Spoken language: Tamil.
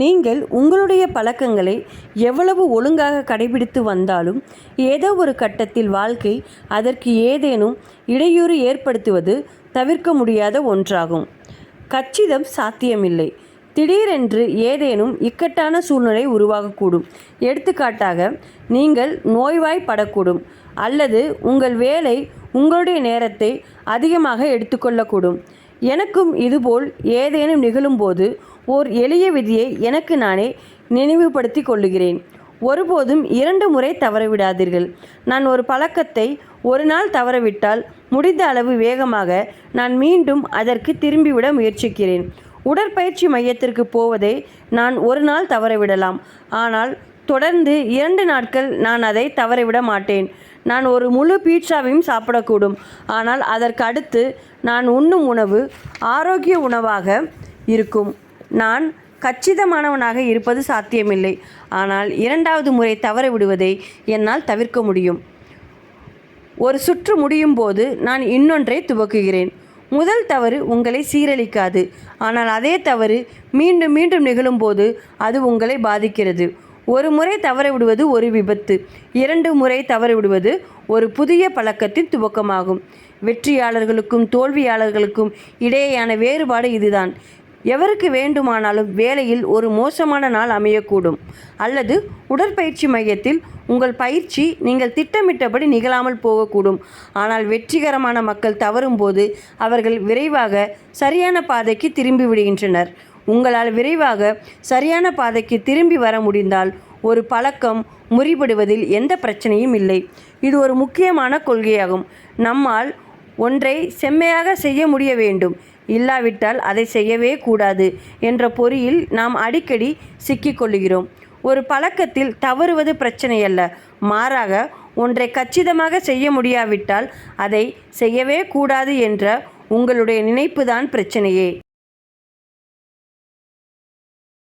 நீங்கள் உங்களுடைய பழக்கங்களை எவ்வளவு ஒழுங்காக கடைபிடித்து வந்தாலும் ஏதோ ஒரு கட்டத்தில் வாழ்க்கை அதற்கு ஏதேனும் இடையூறு ஏற்படுத்துவது தவிர்க்க முடியாத ஒன்றாகும். கச்சிதம் சாத்தியமில்லை. திடீரென்று ஏதேனும் இக்கட்டான சூழ்நிலை உருவாகக்கூடும். எடுத்துக்காட்டாக, நீங்கள் நோய்வாய்ப்படக்கூடும், அல்லது உங்கள் வேலை உங்களுடைய நேரத்தை அதிகமாக எடுத்துக்கொள்ளக்கூடும். எனக்கும் இதுபோல் ஏதேனும் நிகழும்போது ஓர் எளிய விதியை எனக்கு நானே நினைவுபடுத்தி கொள்ளுகிறேன். ஒருபோதும் 2 முறை தவறவிடாதீர்கள். நான் ஒரு பழக்கத்தை ஒரு நாள் தவறவிட்டால் முடிந்த அளவு வேகமாக நான் மீண்டும் அதற்கு திரும்பிவிட முயற்சிக்கிறேன். உடற்பயிற்சி மையத்திற்கு போவதை நான் ஒரு நாள் தவறவிடலாம், ஆனால் தொடர்ந்து 2 நாட்கள் நான் அதை தவறவிட மாட்டேன். நான் ஒரு முழு பீட்சாவையும் சாப்பிடக்கூடும், ஆனால் அதற்கு அடுத்து நான் உண்ணும் உணவு ஆரோக்கிய உணவாக இருக்கும். நான் கச்சிதமானவனாக இருப்பது சாத்தியமில்லை, ஆனால் 2வது முறை தவற விடுவதை என்னால் தவிர்க்க முடியும். ஒரு சுற்று முடியும் போது நான் இன்னொன்றை துவக்குகிறேன். முதல் தவறு உங்களை சீரழிக்காது, ஆனால் அதே தவறு மீண்டும் மீண்டும் நிகழும்போது அது உங்களை பாதிக்கிறது. ஒரு முறை தவற விடுவது ஒரு விபத்து, 2 முறை தவற விடுவது ஒரு புதிய பழக்கத்தின் துவக்கமாகும். வெற்றியாளர்களுக்கும் தோல்வியாளர்களுக்கும் இடையேயான வேறுபாடு இதுதான். எவருக்கு வேண்டுமானாலும் வேலையில் ஒரு மோசமான நாள் அமையக்கூடும், அல்லது உடற்பயிற்சி மையத்தில் உங்கள் பயிற்சி நீங்கள் திட்டமிட்டபடி நிகழாமல் போகக்கூடும். ஆனால் வெற்றிகரமான மக்கள் தவறும்போது அவர்கள் விரைவாக சரியான பாதைக்கு திரும்பி விடுகின்றனர். உங்களால் விரைவாக சரியான பாதைக்கு திரும்பி வர முடிந்தால் ஒரு பழக்கம் முறிபடுவதில் எந்த பிரச்சனையும் இல்லை. இது ஒரு முக்கியமான கொள்கையாகும். நம்மால் ஒன்றை செம்மையாக செய்ய முடிய வேண்டும், இல்லாவிட்டால் அதை செய்யவே கூடாது என்ற பொறியில் நாம் அடிக்கடி சிக்கிக்கொள்கிறோம். ஒரு பழக்கத்தில் தவறுவது பிரச்சனையல்ல, மாறாக ஒன்றை கச்சிதமாக செய்ய முடியாவிட்டால் அதை செய்யவே கூடாது என்ற உங்களுடைய நினைப்புதான் பிரச்சனையே.